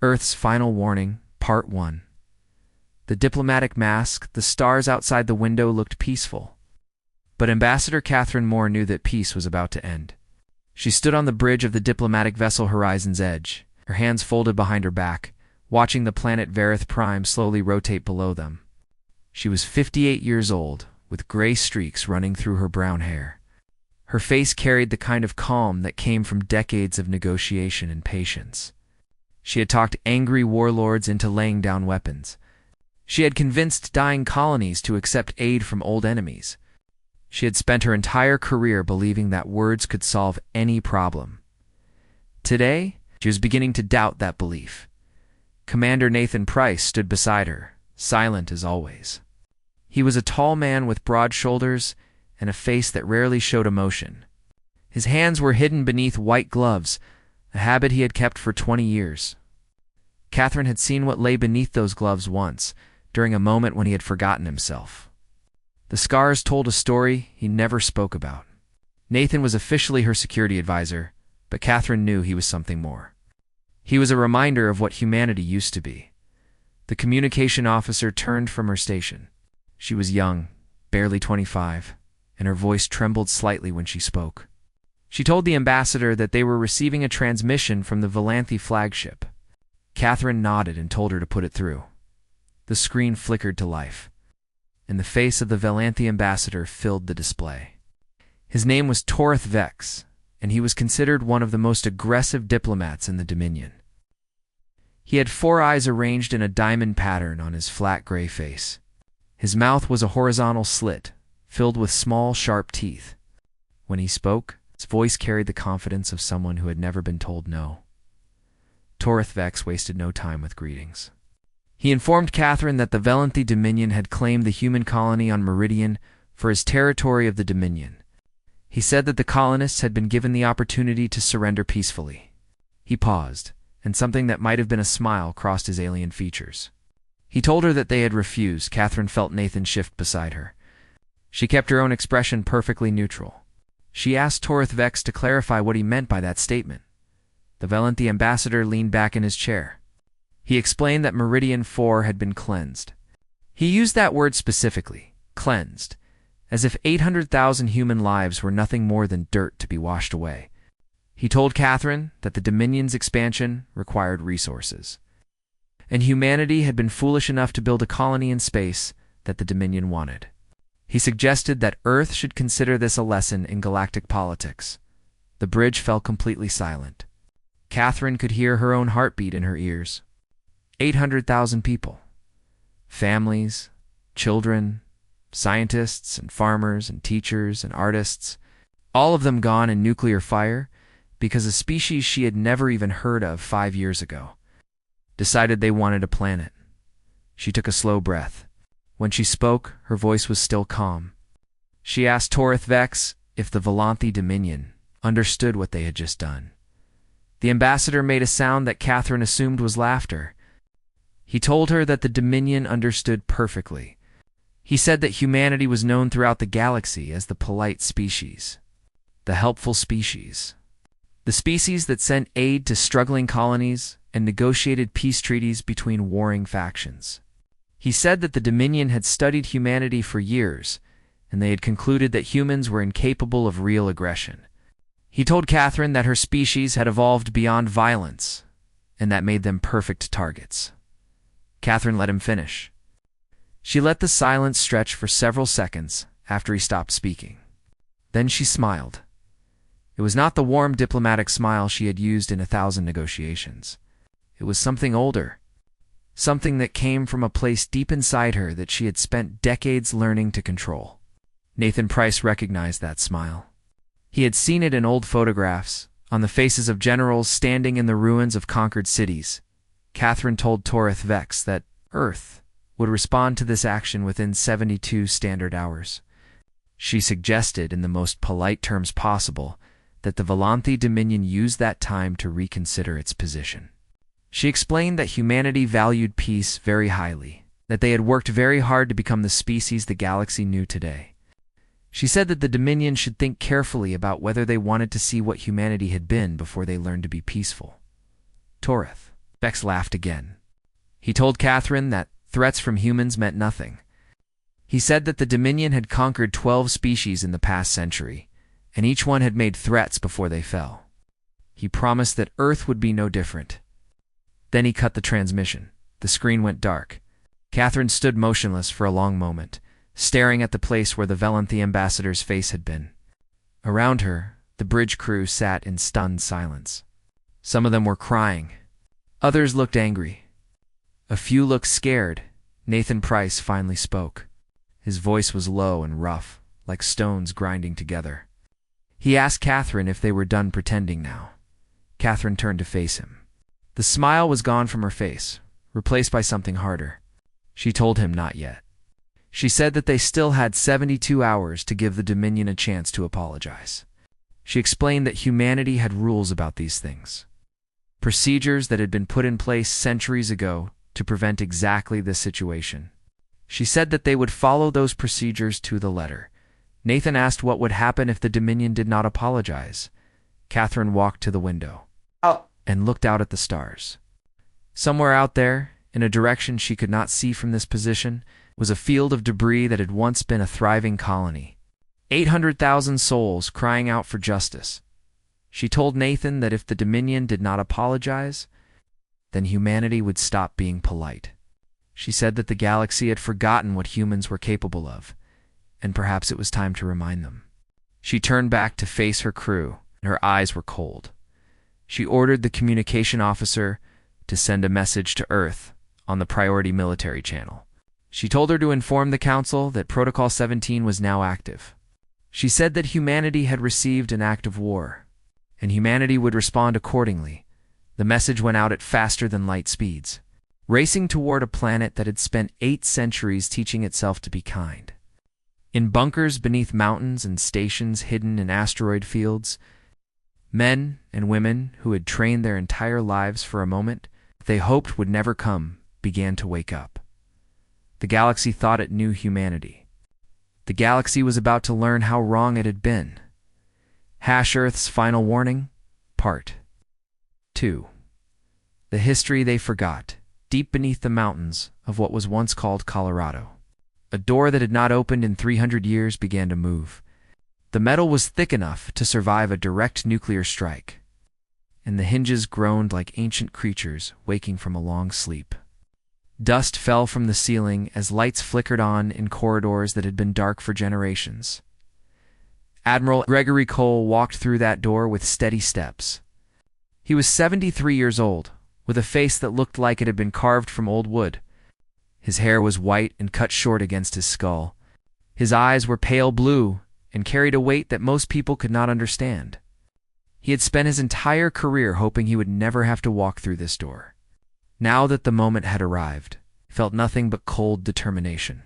Earth's Final Warning, Part 1. The diplomatic mask, the stars outside the window looked peaceful. But Ambassador Catherine Moore knew that peace was about to end. She stood on the bridge of the diplomatic vessel Horizon's Edge, her hands folded behind her back, watching the planet Varith Prime slowly rotate below them. She was 58 years old, with gray streaks running through her brown hair. Her face carried the kind of calm that came from decades of negotiation and patience. She had talked angry warlords into laying down weapons. She had convinced dying colonies to accept aid from old enemies. She had spent her entire career believing that words could solve any problem. Today, she was beginning to doubt that belief. Commander Nathan Price stood beside her, silent as always. He was a tall man with broad shoulders and a face that rarely showed emotion. His hands were hidden beneath white gloves, a habit he had kept for 20 years. Catherine had seen what lay beneath those gloves once, during a moment when he had forgotten himself. The scars told a story he never spoke about. Nathan was officially her security advisor, but Catherine knew he was something more. He was a reminder of what humanity used to be. The communication officer turned from her station. She was young, barely 25, and her voice trembled slightly when she spoke. She told the ambassador that they were receiving a transmission from the Valanthi flagship. Catherine nodded and told her to put it through. The screen flickered to life, and the face of the Valanthi ambassador filled the display. His name was Torith Vex, and he was considered one of the most aggressive diplomats in the Dominion. He had 4 eyes arranged in a diamond pattern on his flat gray face. His mouth was a horizontal slit, filled with small, sharp teeth. When he spoke, his voice carried the confidence of someone who had never been told no. Torith Vex wasted no time with greetings. He informed Catherine that the Valanthi Dominion had claimed the human colony on Meridian for his territory of the Dominion. He said that the colonists had been given the opportunity to surrender peacefully. He paused, and something that might have been a smile crossed his alien features. He told her that they had refused. Catherine felt Nathan shift beside her. She kept her own expression perfectly neutral. She asked Torith Vex to clarify what he meant by that statement. The Valanthi ambassador leaned back in his chair. He explained that Meridian 4 had been cleansed. He used that word specifically, cleansed, as if 800,000 human lives were nothing more than dirt to be washed away. He told Catherine that the Dominion's expansion required resources, and humanity had been foolish enough to build a colony in space that the Dominion wanted. He suggested that Earth should consider this a lesson in galactic politics. The bridge fell completely silent. Catherine could hear her own heartbeat in her ears. 800,000 people. Families, children, scientists and farmers and teachers and artists, all of them gone in nuclear fire because a species she had never even heard of 5 years ago decided they wanted a planet. She took a slow breath. When she spoke, her voice was still calm. She asked Torith Vex if the Valanthi Dominion understood what they had just done. The ambassador made a sound that Catherine assumed was laughter. He told her that the Dominion understood perfectly. He said that humanity was known throughout the galaxy as the polite species, the helpful species, the species that sent aid to struggling colonies and negotiated peace treaties between warring factions. He said that the Dominion had studied humanity for years, and they had concluded that humans were incapable of real aggression. He told Catherine that her species had evolved beyond violence, and that made them perfect targets. Catherine let him finish. She let the silence stretch for several seconds after he stopped speaking. Then she smiled. It was not the warm diplomatic smile she had used in 1,000 negotiations. It was something older, something that came from a place deep inside her that she had spent decades learning to control. Nathan Price recognized that smile. He had seen it in old photographs, on the faces of generals standing in the ruins of conquered cities. Catherine told Torith Vex that Earth would respond to this action within 72 standard hours. She suggested, in the most polite terms possible, that the Valanthi Dominion use that time to reconsider its position. She explained that humanity valued peace very highly, that they had worked very hard to become the species the galaxy knew today. She said that the Dominion should think carefully about whether they wanted to see what humanity had been before they learned to be peaceful. Torith Bex laughed again. He told Catherine that threats from humans meant nothing. He said that the Dominion had conquered 12 species in the past century, and each one had made threats before they fell. He promised that Earth would be no different. Then he cut the transmission. The screen went dark. Catherine stood motionless for a long moment, staring at the place where the Valenthi ambassador's face had been. Around her, the bridge crew sat in stunned silence. Some of them were crying. Others looked angry. A few looked scared. Nathan Price finally spoke. His voice was low and rough, like stones grinding together. He asked Catherine if they were done pretending now. Catherine turned to face him. The smile was gone from her face, replaced by something harder. She told him not yet. She said that they still had 72 hours to give the Dominion a chance to apologize. She explained that humanity had rules about these things. Procedures that had been put in place centuries ago to prevent exactly this situation. She said that they would follow those procedures to the letter. Nathan asked what would happen if the Dominion did not apologize. Catherine walked to the window and looked out at the stars. Somewhere out there, in a direction she could not see from this position, was a field of debris that had once been a thriving colony. 800,000 souls crying out for justice. She told Nathan that if the Dominion did not apologize, then humanity would stop being polite. She said that the galaxy had forgotten what humans were capable of, and perhaps it was time to remind them. She turned back to face her crew, and her eyes were cold. She ordered the communication officer to send a message to Earth on the priority military channel. She told her to inform the Council that Protocol 17 was now active. She said that humanity had received an act of war, and humanity would respond accordingly. The message went out at faster than light speeds, racing toward a planet that had spent 8 centuries teaching itself to be kind. In bunkers beneath mountains and stations hidden in asteroid fields, men and women who had trained their entire lives for a moment they hoped would never come began to wake up. The galaxy thought it knew humanity. The galaxy was about to learn how wrong it had been. Earth's Final Warning, Part 2. The history they forgot, deep beneath the mountains of what was once called Colorado. A door that had not opened in 300 years began to move. The metal was thick enough to survive a direct nuclear strike, and the hinges groaned like ancient creatures waking from a long sleep. Dust fell from the ceiling as lights flickered on in corridors that had been dark for generations. Admiral Gregory Cole walked through that door with steady steps. He was 73 years old, with a face that looked like it had been carved from old wood. His hair was white and cut short against his skull. His eyes were pale blue and carried a weight that most people could not understand. He had spent his entire career hoping he would never have to walk through this door. Now that the moment had arrived, he felt nothing but cold determination.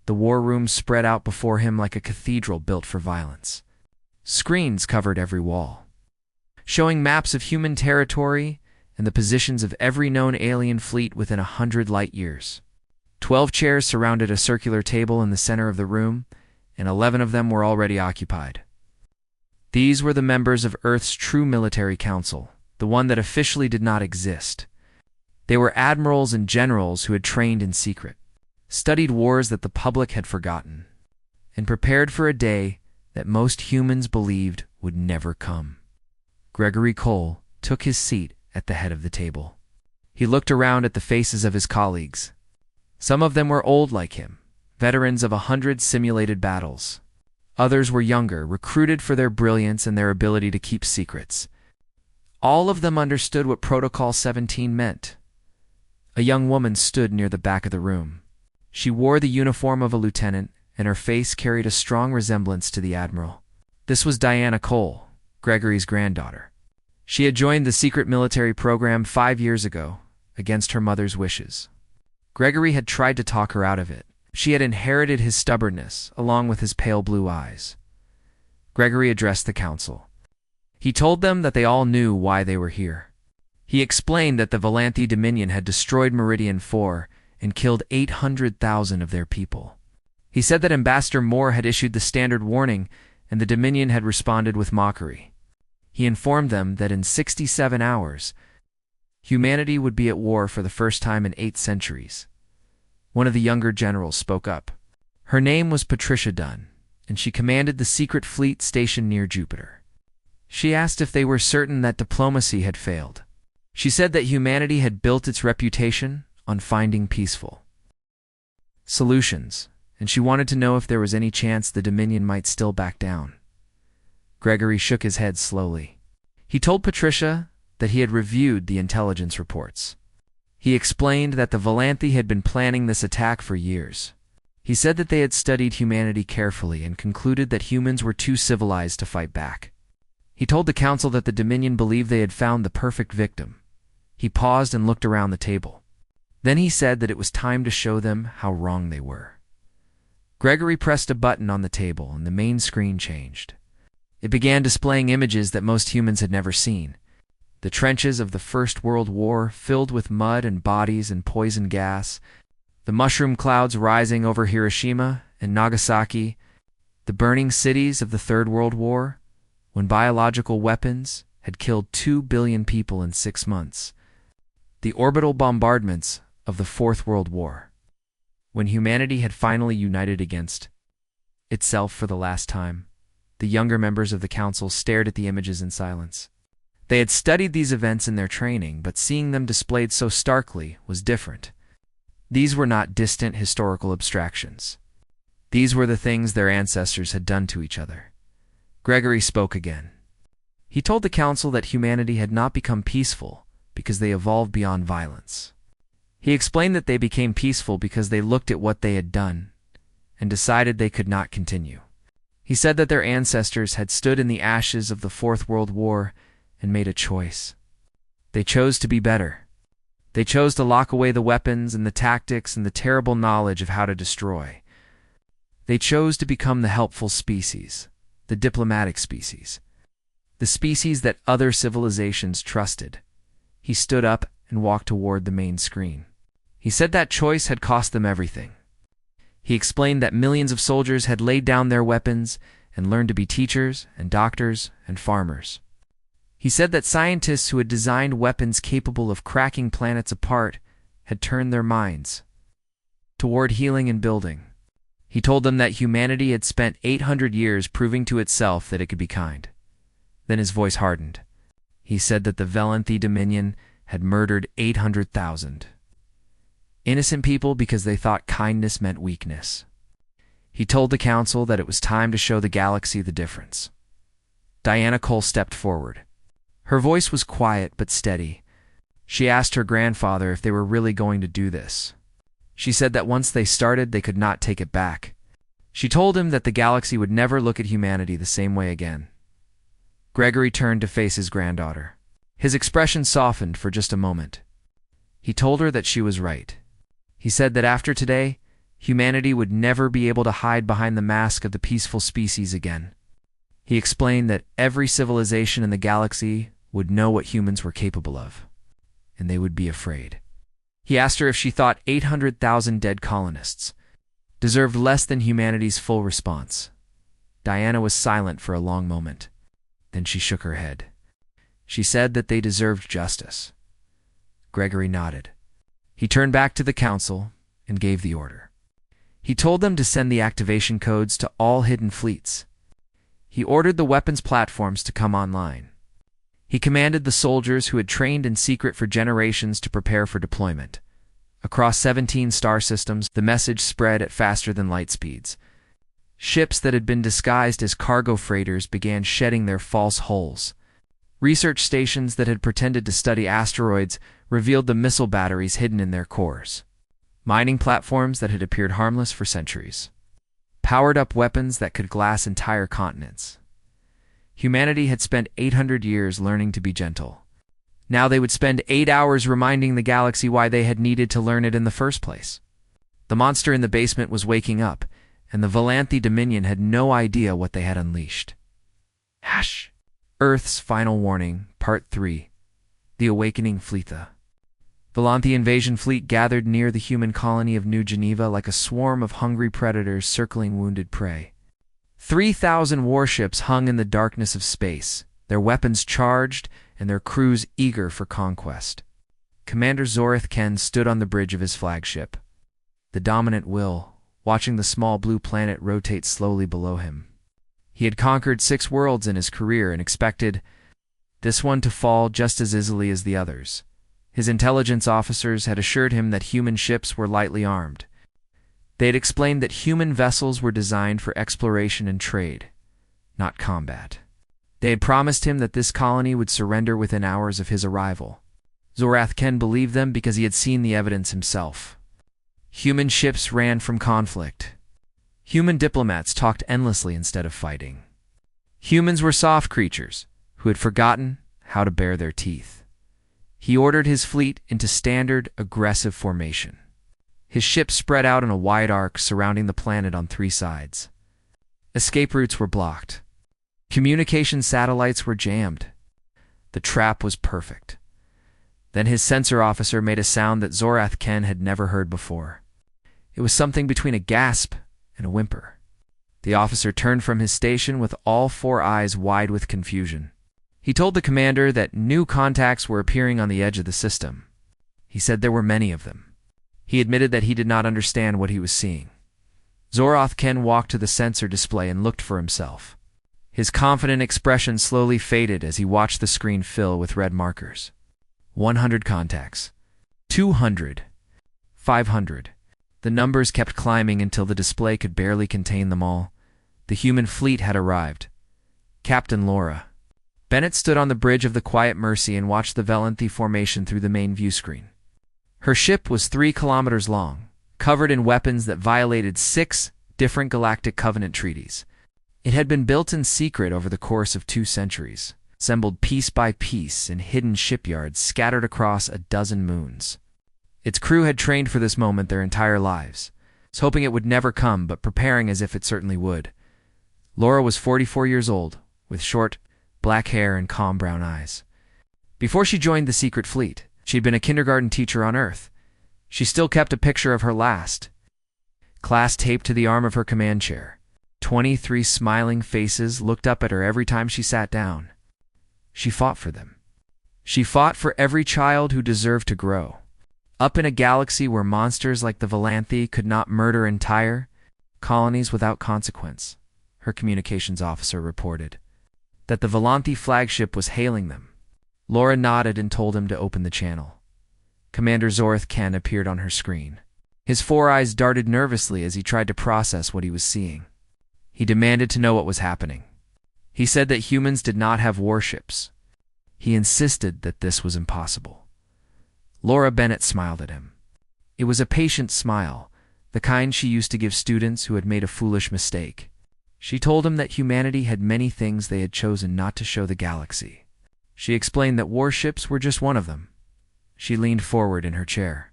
The war room spread out before him like a cathedral built for violence. Screens covered every wall, showing maps of human territory and the positions of every known alien fleet within 100 light years. 12 chairs surrounded a circular table in the center of the room, and 11 of them were already occupied. These were the members of Earth's true military council, the one that officially did not exist. They were admirals and generals who had trained in secret, studied wars that the public had forgotten, and prepared for a day that most humans believed would never come. Gregory Cole took his seat at the head of the table. He looked around at the faces of his colleagues. Some of them were old like him, veterans of 100 simulated battles. Others were younger, recruited for their brilliance and their ability to keep secrets. All of them understood what Protocol 17 meant. A young woman stood near the back of the room. She wore the uniform of a lieutenant, and her face carried a strong resemblance to the admiral. This was Diana Cole, Gregory's granddaughter. She had joined the secret military program 5 years ago, against her mother's wishes. Gregory had tried to talk her out of it. She had inherited his stubbornness, along with his pale blue eyes. Gregory addressed the council. He told them that they all knew why they were here. He explained that the Valanthi Dominion had destroyed Meridian 4 and killed 800,000 of their people. He said that Ambassador Moore had issued the standard warning, and the Dominion had responded with mockery. He informed them that in 67 hours, Humanity would be at war for the first time in 8 centuries. One of the younger generals spoke up. Her name was Patricia Dunn, and she commanded the secret fleet stationed near Jupiter. She asked if they were certain that diplomacy had failed. She said that humanity had built its reputation on finding peaceful solutions, and she wanted to know if there was any chance the Dominion might still back down. Gregory shook his head slowly. He told Patricia that he had reviewed the intelligence reports. He explained that the Valanthi had been planning this attack for years. He said that they had studied humanity carefully and concluded that humans were too civilized to fight back. He told the council that the Dominion believed they had found the perfect victim. He paused and looked around the table. Then he said that it was time to show them how wrong they were. Gregory pressed a button on the table and the main screen changed. It began displaying images that most humans had never seen. The trenches of the First World War filled with mud and bodies and poison gas, the mushroom clouds rising over Hiroshima and Nagasaki, the burning cities of the Third World War, when biological weapons had killed 2 billion people in 6 months, the orbital bombardments of the Fourth World War, when humanity had finally united against itself for the last time. The younger members of the council stared at the images in silence. They had studied these events in their training, but seeing them displayed so starkly was different. These were not distant historical abstractions. These were the things their ancestors had done to each other. Gregory spoke again. He told the council that humanity had not become peaceful because they evolved beyond violence. He explained that they became peaceful because they looked at what they had done and decided they could not continue. He said that their ancestors had stood in the ashes of the Fourth World War and made a choice. They chose to be better. They chose to lock away the weapons and the tactics and the terrible knowledge of how to destroy. They chose to become the helpful species, the diplomatic species, the species that other civilizations trusted. He stood up and walked toward the main screen. He said that choice had cost them everything. He explained that millions of soldiers had laid down their weapons and learned to be teachers and doctors and farmers. He said that scientists who had designed weapons capable of cracking planets apart had turned their minds toward healing and building. He told them that humanity had spent 800 years proving to itself that it could be kind. Then his voice hardened. He said that the Valanthi Dominion had murdered 800,000 innocent people because they thought kindness meant weakness. He told the council that it was time to show the galaxy the difference. Diana Cole stepped forward. Her voice was quiet but steady. She asked her grandfather if they were really going to do this. She said that once they started, they could not take it back. She told him that the galaxy would never look at humanity the same way again. Gregory turned to face his granddaughter. His expression softened for just a moment. He told her that she was right. He said that after today, humanity would never be able to hide behind the mask of the peaceful species again. He explained that every civilization in the galaxy would know what humans were capable of, and they would be afraid. He asked her if she thought 800,000 dead colonists deserved less than humanity's full response. Diana was silent for a long moment. Then she shook her head. She said that they deserved justice. Gregory nodded. He turned back to the council and gave the order. He told them to send the activation codes to all hidden fleets. He ordered the weapons platforms to come online. He commanded the soldiers who had trained in secret for generations to prepare for deployment. Across 17 star systems, the message spread at faster than light speeds. Ships that had been disguised as cargo freighters began shedding their false hulls. Research stations that had pretended to study asteroids revealed the missile batteries hidden in their cores. Mining platforms that had appeared harmless for centuries powered up weapons that could glass entire continents. Humanity had spent 800 years learning to be gentle. Now they would spend 8 hours reminding the galaxy why they had needed to learn it in the first place. The monster in the basement was waking up, and the Valanthi Dominion had no idea what they had unleashed. Hash! Earth's Final Warning, Part 3. The Awakening Fleetha. Valanthi invasion fleet gathered near the human colony of New Geneva like a swarm of hungry predators circling wounded prey. 3,000 warships hung in the darkness of space, their weapons charged and their crews eager for conquest. Commander Zorath Ken stood on the bridge of his flagship, the dominant will, watching the small blue planet rotate slowly below him. He had conquered 6 worlds in his career and expected this one to fall just as easily as the others. His intelligence officers had assured him that human ships were lightly armed. They had explained that human vessels were designed for exploration and trade, not combat. They had promised him that this colony would surrender within hours of his arrival. Zorath Ken believed them because he had seen the evidence himself. Human ships ran from conflict. Human diplomats talked endlessly instead of fighting. Humans were soft creatures who had forgotten how to bare their teeth. He ordered his fleet into standard, aggressive formation. His ships spread out in a wide arc surrounding the planet on 3 sides. Escape routes were blocked. Communication satellites were jammed. The trap was perfect. Then his sensor officer made a sound that Zorath Ken had never heard before. It was something between a gasp and a whimper. The officer turned from his station with all 4 eyes wide with confusion. He told the commander that new contacts were appearing on the edge of the system. He said there were many of them. He admitted that he did not understand what he was seeing. Zorath Ken walked to the sensor display and looked for himself. His confident expression slowly faded as he watched the screen fill with red markers. 100 contacts. 200. 500. The numbers kept climbing until the display could barely contain them all. The human fleet had arrived. Captain Laura. Bennett stood on the bridge of the Quiet Mercy and watched the Valanthi formation through the main view screen. Her ship was 3 kilometers long, covered in weapons that violated 6 different Galactic Covenant treaties. It had been built in secret over the course of 2 centuries, assembled piece by piece in hidden shipyards scattered across a dozen moons. Its crew had trained for this moment their entire lives, hoping it would never come but preparing as if it certainly would. Laura was 44 years old, with short, black hair and calm brown eyes. Before she joined the secret fleet, she had been a kindergarten teacher on Earth. She still kept a picture of her last class taped to the arm of her command chair. 23 smiling faces looked up at her every time she sat down. She fought for them. She fought for every child who deserved to grow. Up in a galaxy where monsters like the Valanthi could not murder entire colonies without consequence, her communications officer reported that the Valanthi flagship was hailing them. Laura nodded and told him to open the channel. Commander Zorath Ken appeared on her screen. His 4 eyes darted nervously as he tried to process what he was seeing. He demanded to know what was happening. He said that humans did not have warships. He insisted that this was impossible. Laura Bennett smiled at him. It was a patient smile, the kind she used to give students who had made a foolish mistake. She told him that humanity had many things they had chosen not to show the galaxy. She explained that warships were just one of them. She leaned forward in her chair.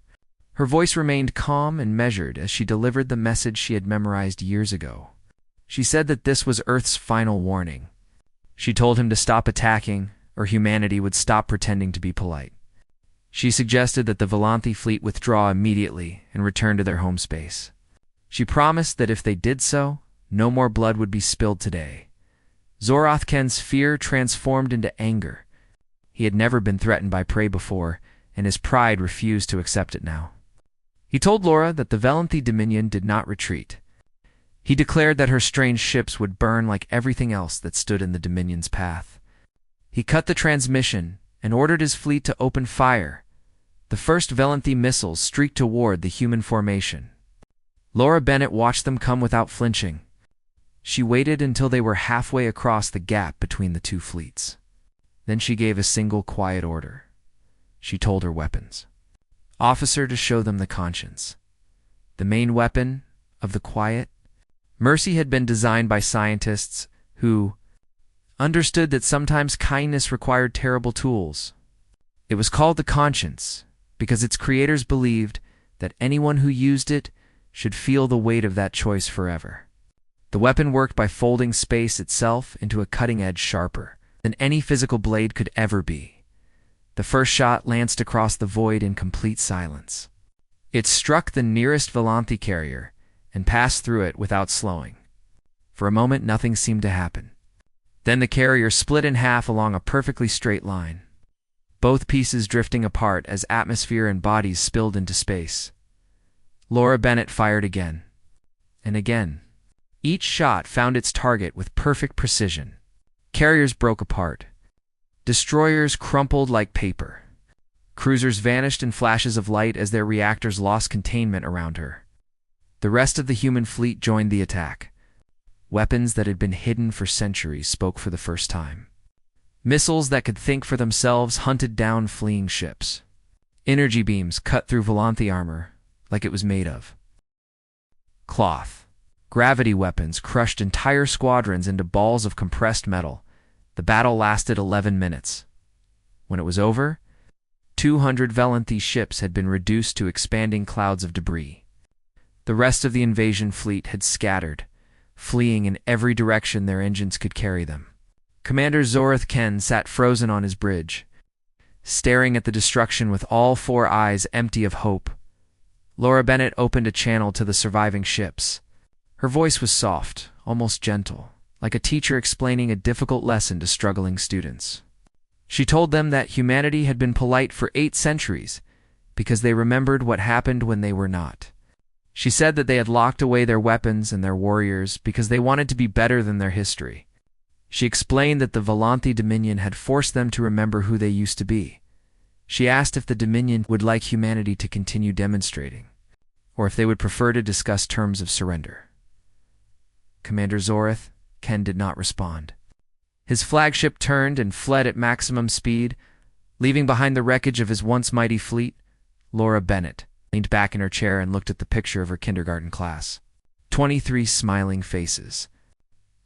Her voice remained calm and measured as she delivered the message she had memorized years ago. She said that this was Earth's final warning. She told him to stop attacking, or humanity would stop pretending to be polite. She suggested that the Valanthi fleet withdraw immediately and return to their home space. She promised that if they did so, no more blood would be spilled today. Zorath Ken's fear transformed into anger. He had never been threatened by prey before, and his pride refused to accept it now. He told Laura that the Valanthi Dominion did not retreat. He declared that her strange ships would burn like everything else that stood in the Dominion's path. He cut the transmission and ordered his fleet to open fire. The first Valanthi missiles streaked toward the human formation. Laura Bennett watched them come without flinching. She waited until they were halfway across the gap between the 2 fleets. Then she gave a single quiet order. She told her weapons. Officer, to show them the conscience. The main weapon of the Quiet Mercy had been designed by scientists who understood that sometimes kindness required terrible tools. It was called the Conscience because its creators believed that anyone who used it should feel the weight of that choice forever. The weapon worked by folding space itself into a cutting edge sharper than any physical blade could ever be. The first shot lanced across the void in complete silence. It struck the nearest Valanthi carrier and passed through it without slowing. For a moment, nothing seemed to happen. Then the carrier split in half along a perfectly straight line. both pieces drifting apart as atmosphere and bodies spilled into space. Laura Bennett fired again, and again. Each shot found its target with perfect precision. Carriers broke apart. Destroyers crumpled like paper. Cruisers vanished in flashes of light as their reactors lost containment around her. The rest of the human fleet joined the attack. Weapons that had been hidden for centuries spoke for the first time. Missiles that could think for themselves hunted down fleeing ships. Energy beams cut through Volanthi armor like it was made of cloth. Gravity weapons crushed entire squadrons into balls of compressed metal. The battle lasted 11 minutes. When it was over, 200 Volanthi ships had been reduced to expanding clouds of debris. The rest of the invasion fleet had scattered, fleeing in every direction their engines could carry them. Commander Zorith Ken sat frozen on his bridge, staring at the destruction with all four eyes empty of hope. Laura Bennett opened a channel to the surviving ships. Her voice was soft, almost gentle, like a teacher explaining a difficult lesson to struggling students. She told them that humanity had been polite for 8 centuries because they remembered what happened when they were not. She said that they had locked away their weapons and their warriors because they wanted to be better than their history. She explained that the Volanthi Dominion had forced them to remember who they used to be. She asked if the Dominion would like humanity to continue demonstrating, or if they would prefer to discuss terms of surrender. Commander Zorith Ken did not respond. His flagship turned and fled at maximum speed, leaving behind the wreckage of his once mighty fleet. Laura Bennett leaned back in her chair and looked at the picture of her kindergarten class. 23 smiling faces.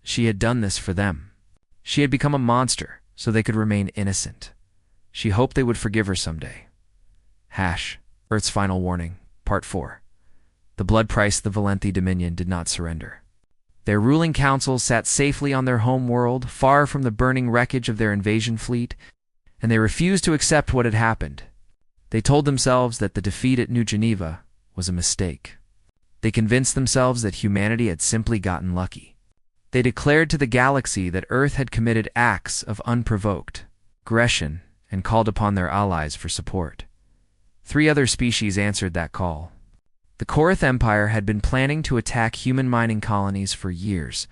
She had done this for them. She had become a monster so they could remain innocent. She hoped they would forgive her someday. Earth's Final Warning, Part 4. The blood price the Volanthi Dominion did not surrender. Their ruling council sat safely on their home world, far from the burning wreckage of their invasion fleet, and they refused to accept what had happened. They told themselves that the defeat at New Geneva was a mistake. They convinced themselves that humanity had simply gotten lucky. They declared to the galaxy that Earth had committed acts of unprovoked aggression and called upon their allies for support. 3 other species answered that call. The Korath Empire had been planning to attack human mining colonies for years.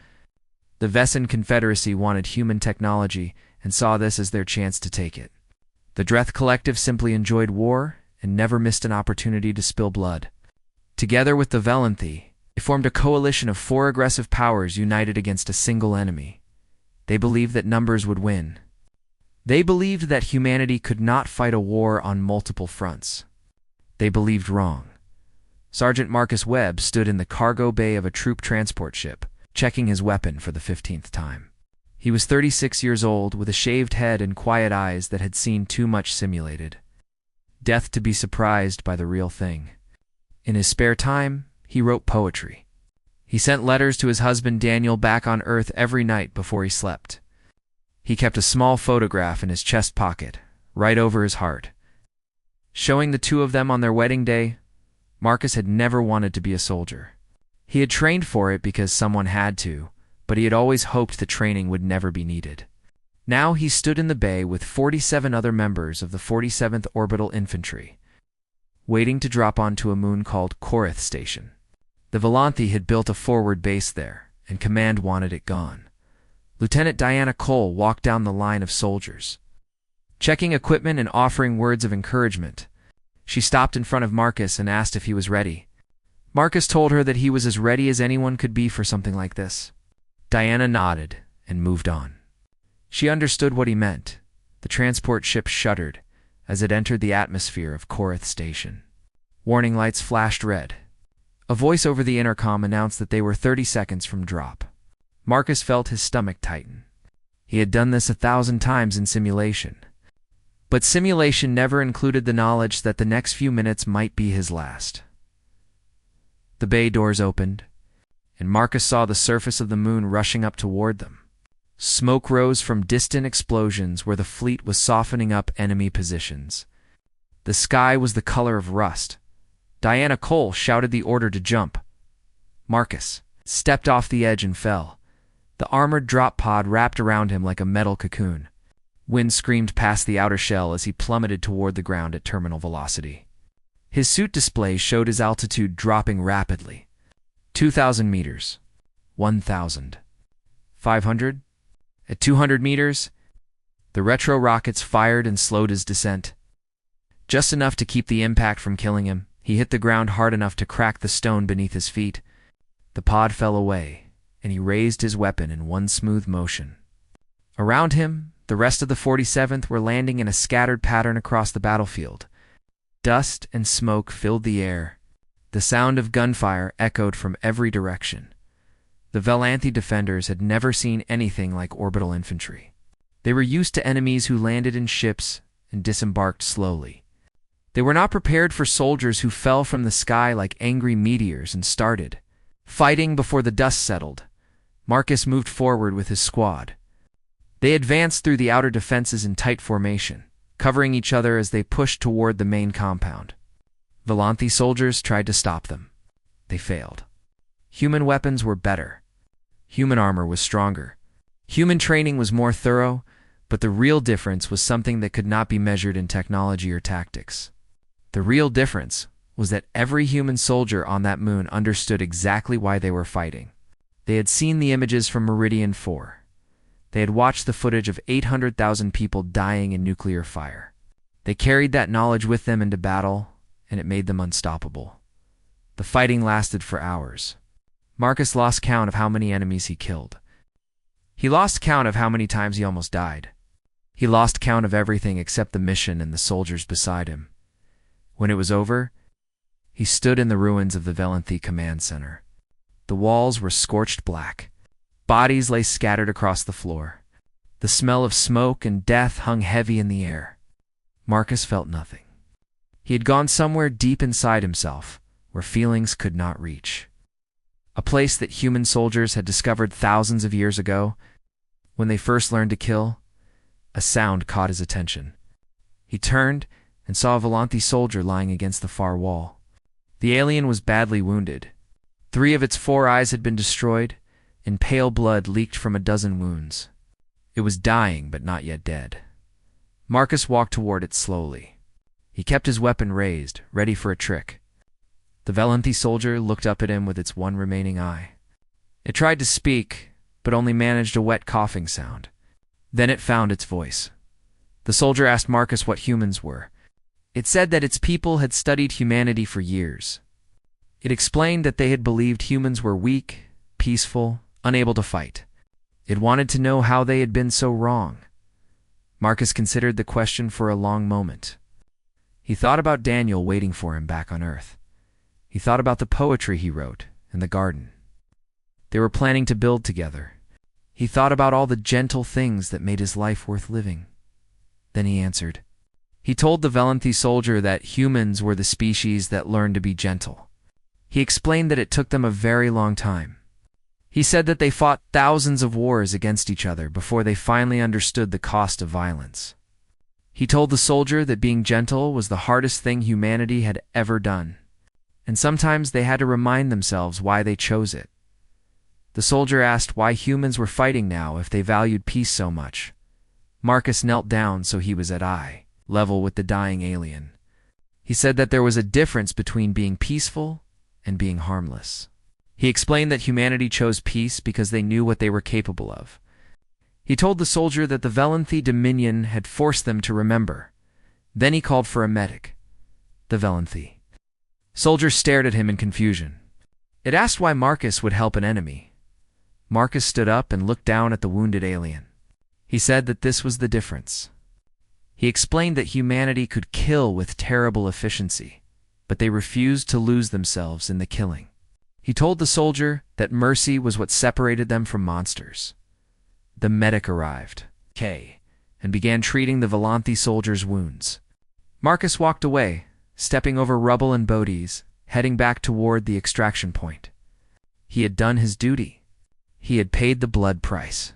The Vessan Confederacy wanted human technology and saw this as their chance to take it. The Dreth Collective simply enjoyed war and never missed an opportunity to spill blood. Together with the Volanthi, they formed a coalition of 4 aggressive powers united against a single enemy. They believed that numbers would win. They believed that humanity could not fight a war on multiple fronts. They believed wrong. Sergeant Marcus Webb stood in the cargo bay of a troop transport ship, checking his weapon for the 15th time. He was 36 years old, with a shaved head and quiet eyes that had seen too much simulated. Death to be surprised by the real thing. In his spare time, he wrote poetry. He sent letters to his husband Daniel back on Earth every night before he slept. He kept a small photograph in his chest pocket, right over his heart. Showing the 2 of them on their wedding day, Marcus had never wanted to be a soldier. He had trained for it because someone had to, but he had always hoped the training would never be needed. Now he stood in the bay with 47 other members of the 47th Orbital Infantry, waiting to drop onto a moon called Korath Station. The Volanthi had built a forward base there, and command wanted it gone. Lieutenant Diana Cole walked down the line of soldiers, checking equipment and offering words of encouragement. She stopped in front of Marcus and asked if he was ready. Marcus told her that he was as ready as anyone could be for something like this. Diana nodded and moved on. She understood what he meant. The transport ship shuddered as it entered the atmosphere of Korath Station. Warning lights flashed red. A voice over the intercom announced that they were 30 seconds from drop. Marcus felt his stomach tighten. He had done this 1,000 times in simulation. But simulation never included the knowledge that the next few minutes might be his last. The bay doors opened, and Marcus saw the surface of the moon rushing up toward them. Smoke rose from distant explosions where the fleet was softening up enemy positions. The sky was the color of rust. Diana Cole shouted the order to jump. Marcus stepped off the edge and fell. The armored drop pod wrapped around him like a metal cocoon. Wind screamed past the outer shell as he plummeted toward the ground at terminal velocity. His suit display showed his altitude dropping rapidly. 2,000 meters. 1,000. 500. At 200 meters, the retro rockets fired and slowed his descent. Just enough to keep the impact from killing him, he hit the ground hard enough to crack the stone beneath his feet. The pod fell away, and he raised his weapon in one smooth motion. Around him, the rest of the 47th were landing in a scattered pattern across the battlefield. Dust and smoke filled the air. The sound of gunfire echoed from every direction. The Velanthi defenders had never seen anything like orbital infantry. They were used to enemies who landed in ships and disembarked slowly. They were not prepared for soldiers who fell from the sky like angry meteors and started fighting before the dust settled. Marcus moved forward with his squad. They advanced through the outer defenses in tight formation, covering each other as they pushed toward the main compound. Velanthi soldiers tried to stop them. They failed. Human weapons were better. Human armor was stronger. Human training was more thorough, but the real difference was something that could not be measured in technology or tactics. The real difference was that every human soldier on that moon understood exactly why they were fighting. They had seen the images from Meridian 4. They had watched the footage of 800,000 people dying in nuclear fire. They carried that knowledge with them into battle, and it made them unstoppable. The fighting lasted for hours. Marcus lost count of how many enemies he killed. He lost count of how many times he almost died. He lost count of everything except the mission and the soldiers beside him. When it was over, he stood in the ruins of the Velanthi command center. The walls were scorched black. Bodies lay scattered across the floor. The smell of smoke and death hung heavy in the air. Marcus felt nothing. He had gone somewhere deep inside himself, where feelings could not reach. A place that human soldiers had discovered thousands of years ago. When they first learned to kill, a sound caught his attention. He turned and saw a Velanthi soldier lying against the far wall. The alien was badly wounded. 3 of its 4 eyes had been destroyed, and pale blood leaked from a dozen wounds. It was dying, but not yet dead. Marcus walked toward it slowly. He kept his weapon raised, ready for a trick. The Velanthi soldier looked up at him with its one remaining eye. It tried to speak, but only managed a wet coughing sound. Then it found its voice. The soldier asked Marcus what humans were. It said that its people had studied humanity for years. It explained that they had believed humans were weak, peaceful, unable to fight. It wanted to know how they had been so wrong. Marcus considered the question for a long moment. He thought about Daniel waiting for him back on Earth. He thought about the poetry he wrote and the garden. They were planning to build together. He thought about all the gentle things that made his life worth living. Then he answered. He told the Velanthi soldier that humans were the species that learned to be gentle. He explained that it took them a very long time. He said that they fought thousands of wars against each other before they finally understood the cost of violence. He told the soldier that being gentle was the hardest thing humanity had ever done, and sometimes they had to remind themselves why they chose it. The soldier asked why humans were fighting now if they valued peace so much. Marcus knelt down so he was at eye level with the dying alien. He said that there was a difference between being peaceful and being harmless. He explained that humanity chose peace because they knew what they were capable of. He told the soldier that the Velanthi Dominion had forced them to remember. Then he called for a medic. The Velanthi soldier stared at him in confusion. It asked why Marcus would help an enemy. Marcus stood up and looked down at the wounded alien. He said that this was the difference. He explained that humanity could kill with terrible efficiency, but they refused to lose themselves in the killing. He told the soldier that mercy was what separated them from monsters. The medic arrived, and began treating the Velanthi soldier's wounds. Marcus walked away, stepping over rubble and bodies, heading back toward the extraction point. He had done his duty. He had paid the blood price.